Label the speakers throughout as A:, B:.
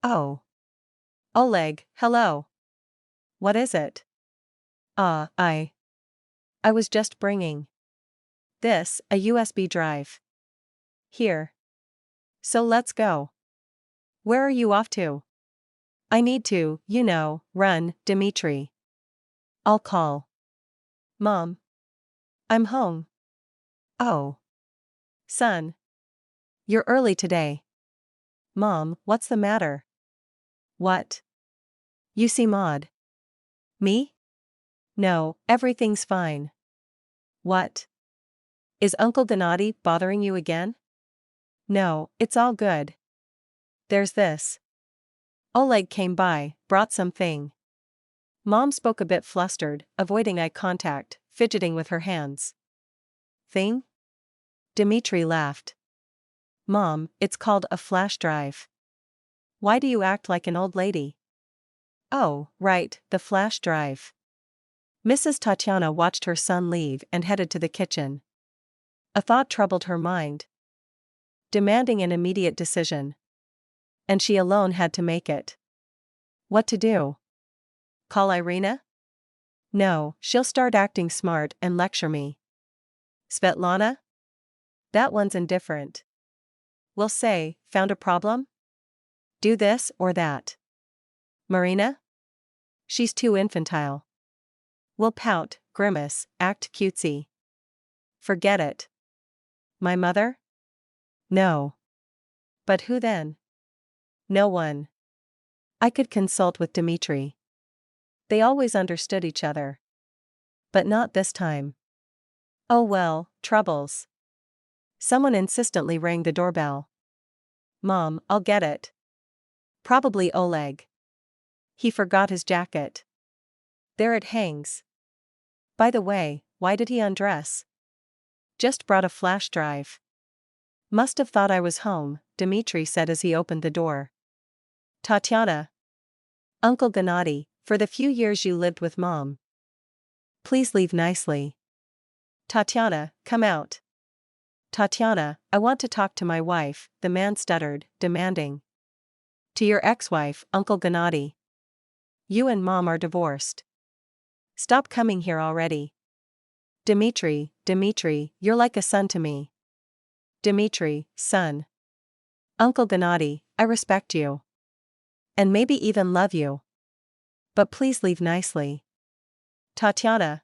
A: Oh. Oleg, hello. What is it? Ah, I was just bringing this, a USB drive. Here. So let's go. Where are you off to? I need to, run, Dmitri. I'll call. Mom. I'm home. Oh. Son. You're early today. Mom, what's the matter? What? You seem odd. Me? No, everything's fine. What? Is Uncle Gennady bothering you again? No, it's all good. There's this. Oleg came by, brought something. Mom spoke a bit flustered, avoiding eye contact, fidgeting with her hands. Thing? Dmitri laughed. Mom, it's called a flash drive. Why do you act like an old lady? Oh, right, the flash drive. Mrs. Tatiana watched her son leave and headed to the kitchen. A thought troubled her mind, demanding an immediate decision. And she alone had to make it. What to do? Call Irina? No, she'll start acting smart and lecture me. Svetlana? That one's indifferent. We'll say, found a problem? Do this or that. Marina? She's too infantile. We'll pout, grimace, act cutesy. Forget it. My mother? No. But who then? No one. I could consult with Dmitri. They always understood each other. But not this time. Oh well, troubles. Someone insistently rang the doorbell. Mom, I'll get it. Probably Oleg. He forgot his jacket. There it hangs. By the way, why did he undress? Just brought a flash drive. Must have thought I was home, Dmitri said as he opened the door. Tatiana. Uncle Gennady, for the few years you lived with Mom. Please leave nicely. Tatiana, come out. Tatiana, I want to talk to my wife, the man stuttered, demanding. To your ex-wife, Uncle Gennady. You and Mom are divorced. Stop coming here already. Dmitri, you're like a son to me. Dmitri, son. Uncle Gennady, I respect you. And maybe even love you. But please leave nicely. Tatiana.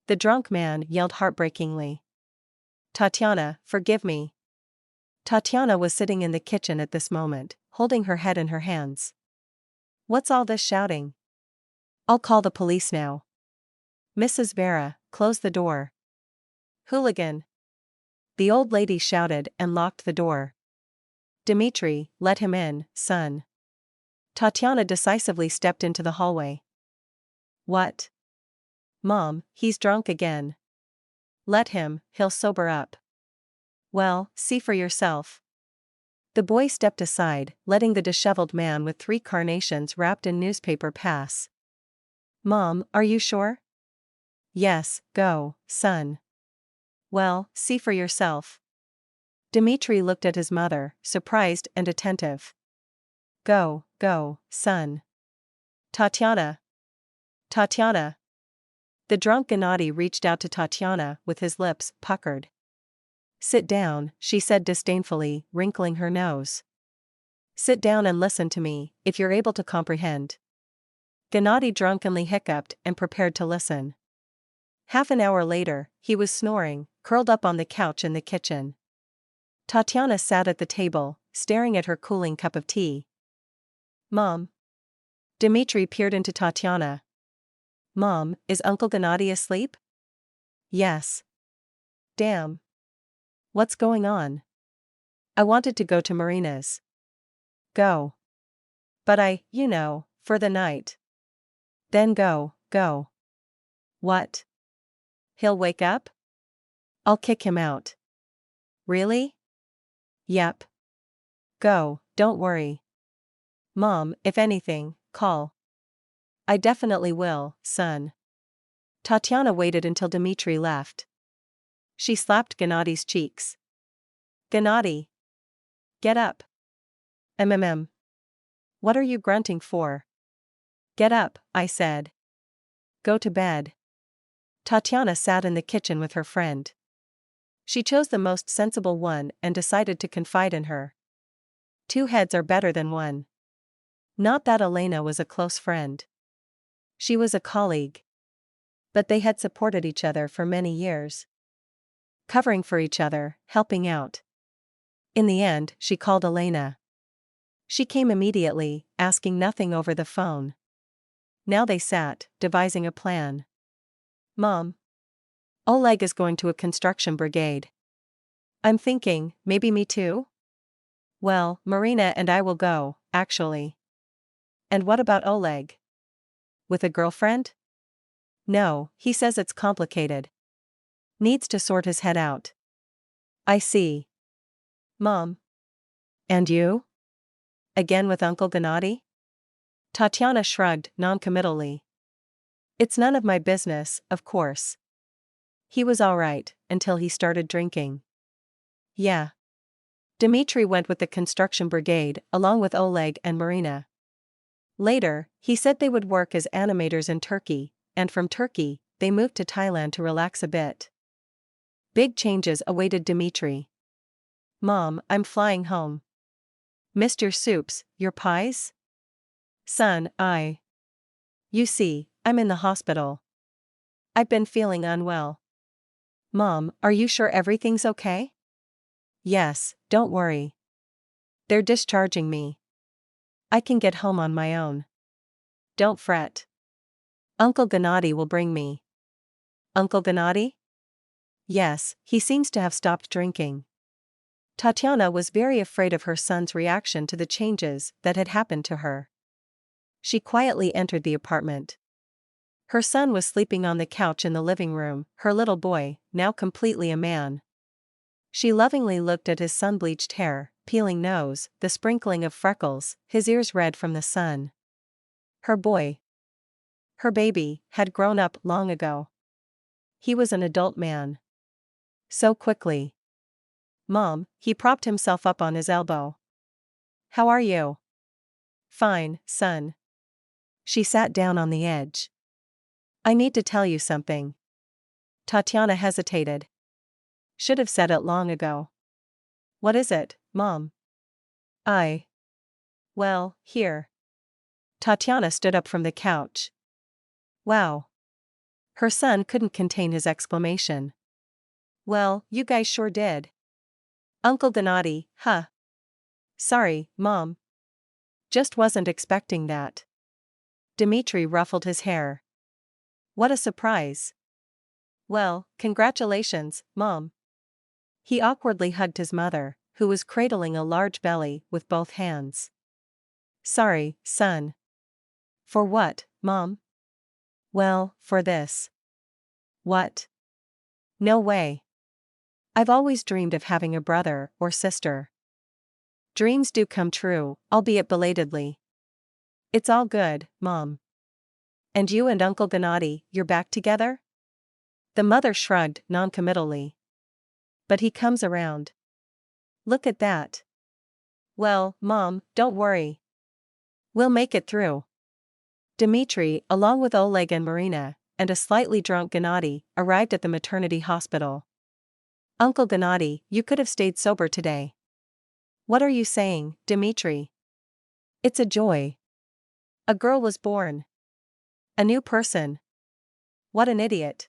A: The drunk man yelled heartbreakingly. Tatiana, forgive me. Tatiana was sitting in the kitchen at this moment, holding her head in her hands. What's all this shouting? I'll call the police now. Mrs. Vera, close the door. Hooligan. The old lady shouted and locked the door. Dmitri, let him in, son. Tatiana decisively stepped into the hallway. What? Mom, he's drunk again. Let him, he'll sober up. Well, see for yourself. The boy stepped aside, letting the disheveled man with 3 carnations wrapped in newspaper pass. Mom, are you sure? Yes, go, son. Well, see for yourself. Dmitri looked at his mother, surprised and attentive. Go, son. Tatiana. Tatiana. The drunk Gennady reached out to Tatiana with his lips puckered. Sit down, she said disdainfully, wrinkling her nose. Sit down and listen to me, if you're able to comprehend. Gennady drunkenly hiccuped and prepared to listen. Half an hour later, he was snoring, curled up on the couch in the kitchen. Tatiana sat at the table, staring at her cooling cup of tea. Mom. Dmitri peered into Tatiana. Mom, is Uncle Gennady asleep? Yes. Damn. What's going on? I wanted to go to Marina's. Go. But for the night. Then go. What? He'll wake up? I'll kick him out. Really? Yep. Go, don't worry. Mom, if anything, call. I definitely will, son. Tatiana waited until Dmitri left. She slapped Gennady's cheeks. Gennady. Get up. What are you grunting for? Get up, I said. Go to bed. Tatiana sat in the kitchen with her friend. She chose the most sensible one and decided to confide in her. Two heads are better than one. Not that Elena was a close friend. She was a colleague. But they had supported each other for many years. Covering for each other, helping out. In the end, she called Elena. She came immediately, asking nothing over the phone. Now they sat, devising a plan. Mom. Oleg is going to a construction brigade. I'm thinking, maybe me too? Well, Marina and I will go, actually. And what about Oleg? With a girlfriend? No, he says it's complicated. Needs to sort his head out. I see. Mom. And you? Again with Uncle Gennady? Tatiana shrugged noncommittally. It's none of my business, of course. He was all right, until he started drinking. Yeah. Dmitri went with the construction brigade, along with Oleg and Marina. Later, he said they would work as animators in Turkey, and from Turkey, they moved to Thailand to relax a bit. Big changes awaited Dmitri. Mom, I'm flying home. Missed your soups, your pies? Son, You see, I'm in the hospital. I've been feeling unwell. Mom, are you sure everything's okay? Yes, don't worry. They're discharging me. I can get home on my own. Don't fret. Uncle Gennady will bring me. Uncle Gennady? Yes, he seems to have stopped drinking. Tatiana was very afraid of her son's reaction to the changes that had happened to her. She quietly entered the apartment. Her son was sleeping on the couch in the living room, her little boy, now completely a man. She lovingly looked at his sun-bleached hair, peeling nose, the sprinkling of freckles, his ears red from the sun. Her boy, her baby, had grown up long ago. He was an adult man. So quickly. Mom, he propped himself up on his elbow. How are you? Fine, son. She sat down on the edge. I need to tell you something. Tatiana hesitated. Should have said it long ago. What is it, Mom? Well, here. Tatiana stood up from the couch. Wow. Her son couldn't contain his exclamation. Well, you guys sure did. Uncle Gennady, huh? Sorry, Mom. Just wasn't expecting that. Dmitri ruffled his hair. What a surprise. Well, congratulations, Mom. He awkwardly hugged his mother, who was cradling a large belly with both hands. Sorry, son. For what, Mom? Well, for this. What? No way. I've always dreamed of having a brother or sister. Dreams do come true, albeit belatedly. It's all good, Mom. And you and Uncle Gennady, you're back together? The mother shrugged noncommittally. But he comes around. Look at that. Well, Mom, don't worry. We'll make it through. Dmitri, along with Oleg and Marina, and a slightly drunk Gennady, arrived at the maternity hospital. Uncle Gennady, you could have stayed sober today. What are you saying, Dmitri? It's a joy. A girl was born. A new person. What an idiot.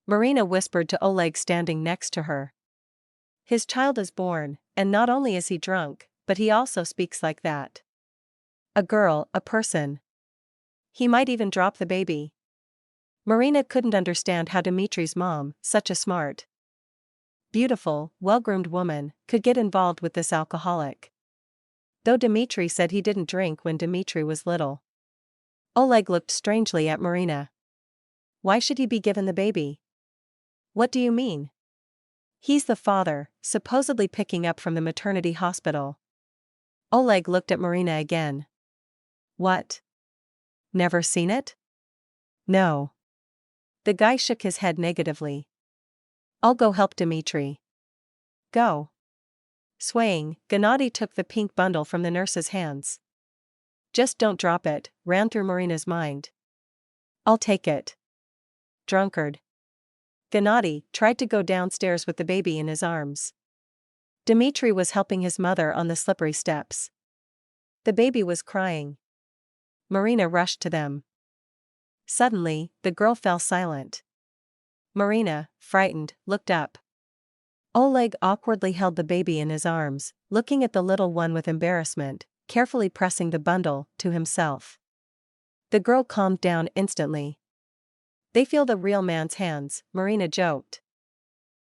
A: Marina whispered to Oleg standing next to her. His child is born, and not only is he drunk, but he also speaks like that. A girl, a person. He might even drop the baby. Marina couldn't understand how Dmitri's mom, such a smart, beautiful, well-groomed woman, could get involved with this alcoholic. Though Dmitri said he didn't drink when Dmitri was little. Oleg looked strangely at Marina. Why should he be given the baby? What do you mean? He's the father, supposedly picking up from the maternity hospital. Oleg looked at Marina again. What? Never seen it? No. The guy shook his head negatively. I'll go help Dmitri. Go. Swaying, Gennady took the pink bundle from the nurse's hands. Just don't drop it, ran through Marina's mind. I'll take it. Drunkard. Gennady tried to go downstairs with the baby in his arms. Dmitri was helping his mother on the slippery steps. The baby was crying. Marina rushed to them. Suddenly, the girl fell silent. Marina, frightened, looked up. Oleg awkwardly held the baby in his arms, looking at the little one with embarrassment, carefully pressing the bundle to himself. The girl calmed down instantly. They feel the real man's hands, Marina joked.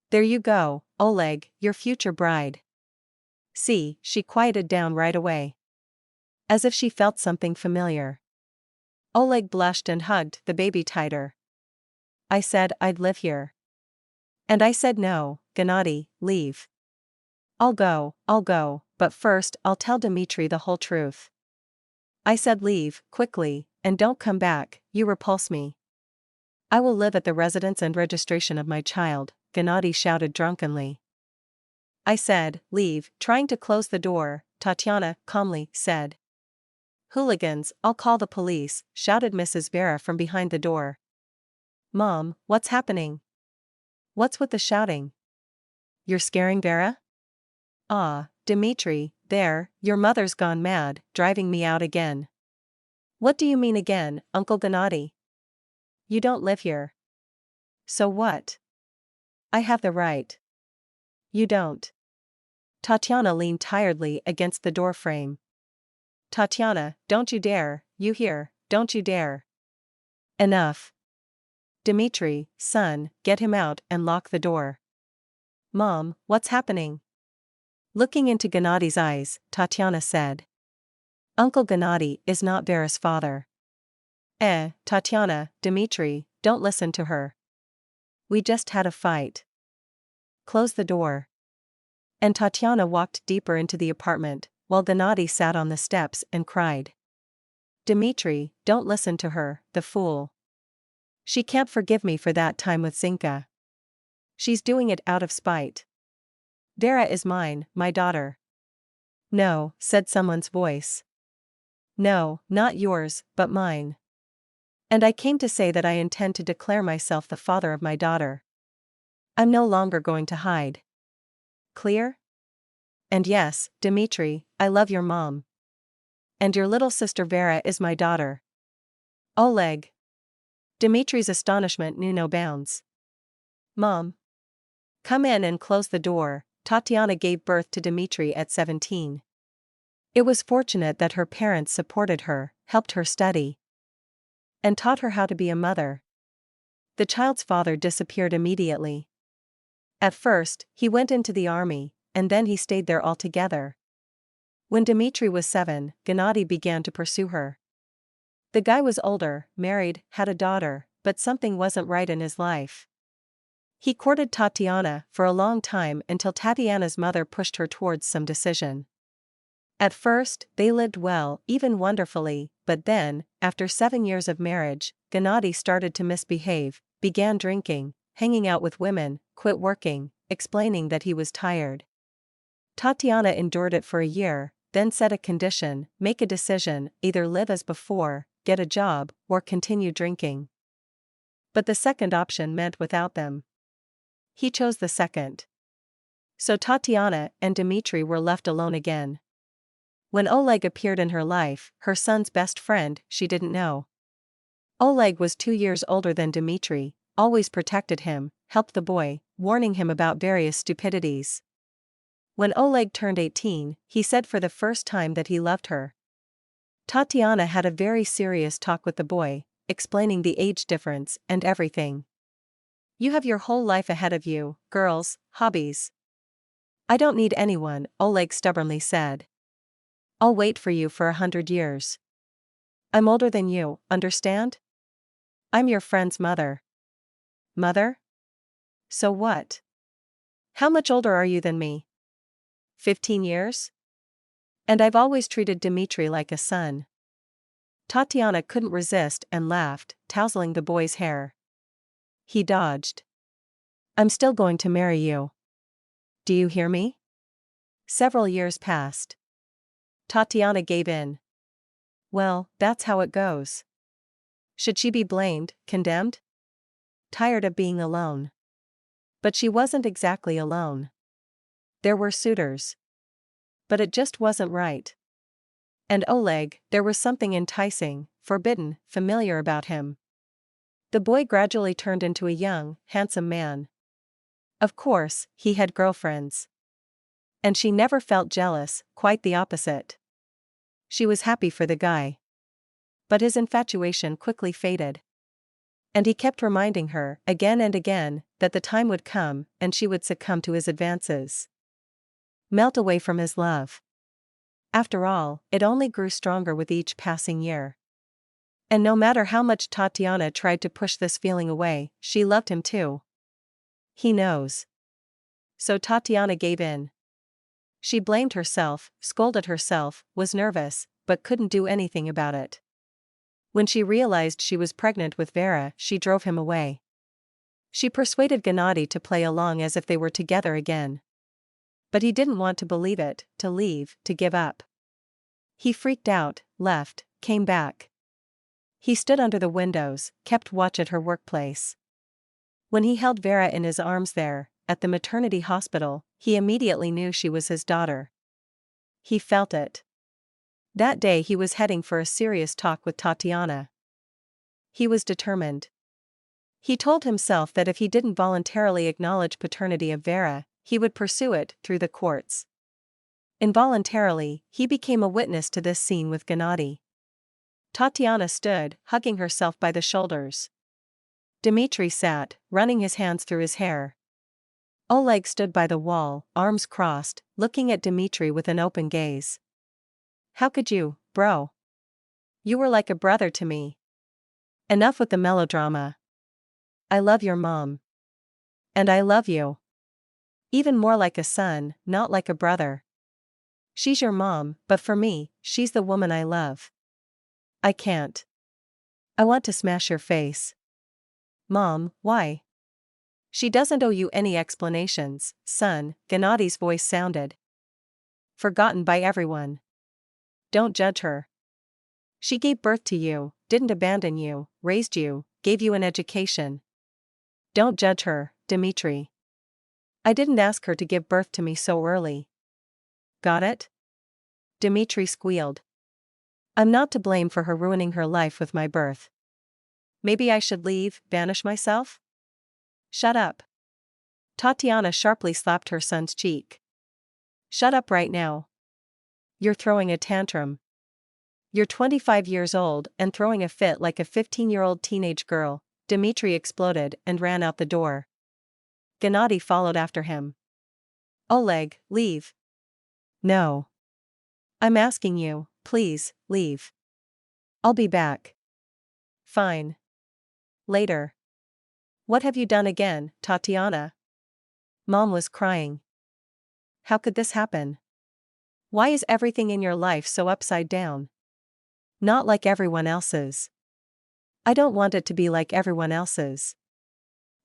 A: There you go, Oleg, your future bride. See, she quieted down right away. As if she felt something familiar. Oleg blushed and hugged the baby tighter. I said I'd live here. And I said no, Gennady, leave. I'll go, but first I'll tell Dmitri the whole truth. I said leave, quickly, and don't come back, you repulse me. I will live at the residence and registration of my child, Gennady shouted drunkenly. I said, leave, trying to close the door, Tatiana calmly said. Hooligans, I'll call the police, shouted Mrs. Vera from behind the door. Mom, what's happening? What's with the shouting? You're scaring Vera? Ah, Dmitri, there, your mother's gone mad, driving me out again. What do you mean again, Uncle Gennady? You don't live here. So what? I have the right. You don't. Tatiana leaned tiredly against the door frame. Tatiana, don't you dare, you hear, don't you dare. Enough. Dmitri, son, get him out and lock the door. Mom, what's happening? Looking into Gennady's eyes, Tatiana said. Uncle Gennady is not Vera's father. Tatiana, Dmitri, don't listen to her. We just had a fight. Close the door. And Tatiana walked deeper into the apartment, while Gennady sat on the steps and cried. Dmitri, don't listen to her, the fool. She can't forgive me for that time with Zinka. She's doing it out of spite. Vera is mine, my daughter. No, said someone's voice. No, not yours, but mine. And I came to say that I intend to declare myself the father of my daughter. I'm no longer going to hide. Clear? And yes, Dmitri, I love your mom. And your little sister Vera is my daughter. Oleg. Dmitri's astonishment knew no bounds. Mom. Come in and close the door. Tatiana gave birth to Dmitri at 17. It was fortunate that her parents supported her, helped her study, and taught her how to be a mother. The child's father disappeared immediately. At first, he went into the army, and then he stayed there altogether. When Dmitri was 7, Gennady began to pursue her. The guy was older, married, had a daughter, but something wasn't right in his life. He courted Tatiana for a long time until Tatiana's mother pushed her towards some decision. At first, they lived well, even wonderfully, but then, after 7 years of marriage, Gennady started to misbehave, began drinking, hanging out with women, quit working, explaining that he was tired. Tatiana endured it for a year, then set a condition, make a decision, either live as before, get a job, or continue drinking. But the second option meant without them. He chose the second. So Tatiana and Dmitri were left alone again. When Oleg appeared in her life, her son's best friend, she didn't know. Oleg was 2 years older than Dmitri, always protected him, helped the boy, warning him about various stupidities. When Oleg turned 18, he said for the first time that he loved her. Tatiana had a very serious talk with the boy, explaining the age difference and everything. You have your whole life ahead of you, girls, hobbies. I don't need anyone, Oleg stubbornly said. I'll wait for you for 100 years. I'm older than you, understand? I'm your friend's mother. Mother? So what? How much older are you than me? 15 years? And I've always treated Dmitri like a son. Tatiana couldn't resist and laughed, tousling the boy's hair. He dodged. I'm still going to marry you. Do you hear me? Several years passed. Tatiana gave in. Well, that's how it goes. Should she be blamed, condemned? Tired of being alone. But she wasn't exactly alone. There were suitors. But it just wasn't right. And Oleg, there was something enticing, forbidden, familiar about him. The boy gradually turned into a young, handsome man. Of course, he had girlfriends. And she never felt jealous, quite the opposite. She was happy for the guy. But his infatuation quickly faded. And he kept reminding her, again and again, that the time would come, and she would succumb to his advances. Melt away from his love. After all, it only grew stronger with each passing year. And no matter how much Tatiana tried to push this feeling away, she loved him too. He knows. So Tatiana gave in. She blamed herself, scolded herself, was nervous, but couldn't do anything about it. When she realized she was pregnant with Vera, she drove him away. She persuaded Gennady to play along as if they were together again. But he didn't want to believe it, to leave, to give up. He freaked out, left, came back. He stood under the windows, kept watch at her workplace. When he held Vera in his arms there, at the maternity hospital, he immediately knew she was his daughter. He felt it. That day he was heading for a serious talk with Tatiana. He was determined. He told himself that if he didn't voluntarily acknowledge paternity of Vera, he would pursue it through the courts. Involuntarily, he became a witness to this scene with Gennady. Tatiana stood, hugging herself by the shoulders. Dmitri sat, running his hands through his hair. Oleg stood by the wall, arms crossed, looking at Dmitri with an open gaze. How could you, bro? You were like a brother to me. Enough with the melodrama. I love your mom. And I love you. Even more like a son, not like a brother. She's your mom, but for me, she's the woman I love. I can't. I want to smash your face. Mom, why? She doesn't owe you any explanations, son, Gennady's voice sounded. Forgotten by everyone. Don't judge her. She gave birth to you, didn't abandon you, raised you, gave you an education. Don't judge her, Dmitri. I didn't ask her to give birth to me so early. Got it? Dmitri squealed. I'm not to blame for her ruining her life with my birth. Maybe I should leave, banish myself? Shut up. Tatiana sharply slapped her son's cheek. Shut up right now. You're throwing a tantrum. You're 25 years old and throwing a fit like a 15-year-old teenage girl, Dmitri exploded and ran out the door. Gennady followed after him. Oleg, leave. No. I'm asking you, please, leave. I'll be back. Fine. Later. What have you done again, Tatiana? Mom was crying. How could this happen? Why is everything in your life so upside down? Not like everyone else's. I don't want it to be like everyone else's.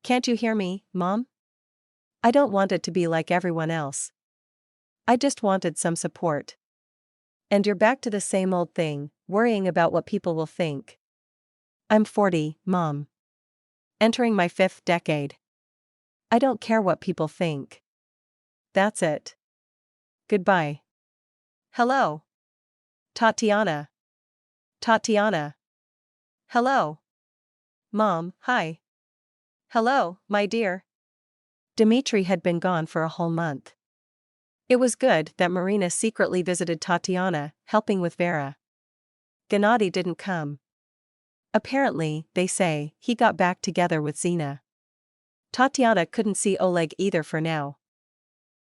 A: Can't you hear me, Mom? I don't want it to be like everyone else. I just wanted some support. And you're back to the same old thing, worrying about what people will think. I'm 40, Mom. Entering my 5th decade. I don't care what people think. That's it. Goodbye. Hello. Tatiana. Tatiana. Hello. Mom, hi. Hello, my dear. Dmitri had been gone for a whole month. It was good that Marina secretly visited Tatiana, helping with Vera. Gennady didn't come. Apparently, they say, he got back together with Zina. Tatiana couldn't see Oleg either for now.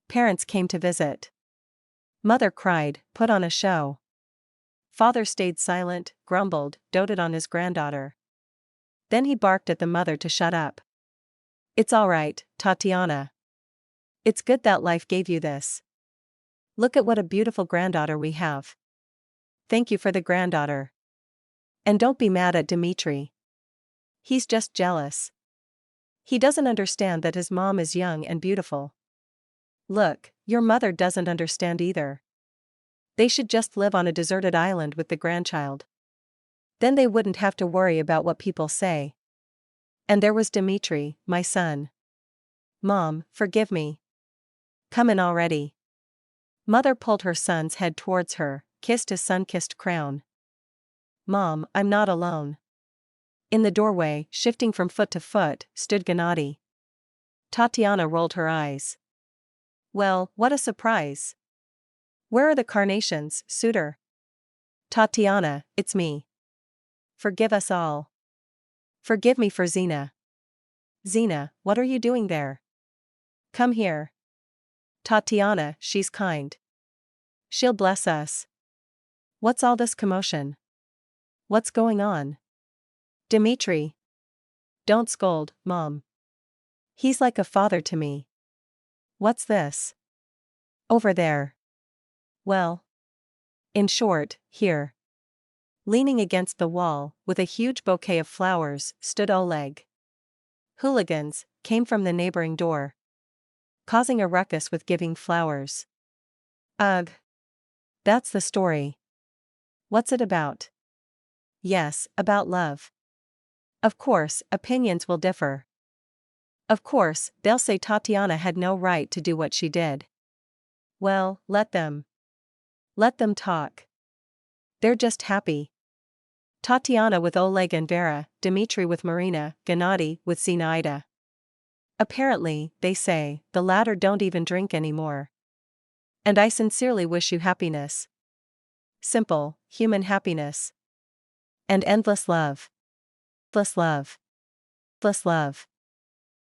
A: Parents came to visit. Mother cried, put on a show. Father stayed silent, grumbled, doted on his granddaughter. Then he barked at the mother to shut up. It's all right, Tatiana. It's good that life gave you this. Look at what a beautiful granddaughter we have. Thank you for the granddaughter. And don't be mad at Dmitri. He's just jealous. He doesn't understand that his mom is young and beautiful. Look, your mother doesn't understand either. They should just live on a deserted island with the grandchild. Then they wouldn't have to worry about what people say. And there was Dimitri, my son. Mom, forgive me. Come in already. Mother pulled her son's head towards her, kissed his sun-kissed crown. Mom, I'm not alone. In the doorway, shifting from foot to foot, stood Gennady. Tatiana rolled her eyes. Well, what a surprise. Where are the carnations, suitor? Tatiana, it's me. Forgive us all. Forgive me for Zina. Zina, what are you doing there? Come here. Tatiana, she's kind. She'll bless us. What's all this commotion? What's going on? Dimitri. Don't scold, Mom. He's like a father to me. What's this? Over there. Well. In short, here. Leaning against the wall, with a huge bouquet of flowers, stood Oleg. Hooligans came from the neighboring door, causing a ruckus with giving flowers. Ugh. That's the story. What's it about? Yes, about love. Of course, opinions will differ. Of course, they'll say Tatiana had no right to do what she did. Well, let them. Let them talk. They're just happy. Tatiana with Oleg and Vera, Dimitri with Marina, Gennady with Zinaida. Apparently, they say, the latter don't even drink anymore. And I sincerely wish you happiness. Simple, human happiness. And endless love. Endless love. Endless love.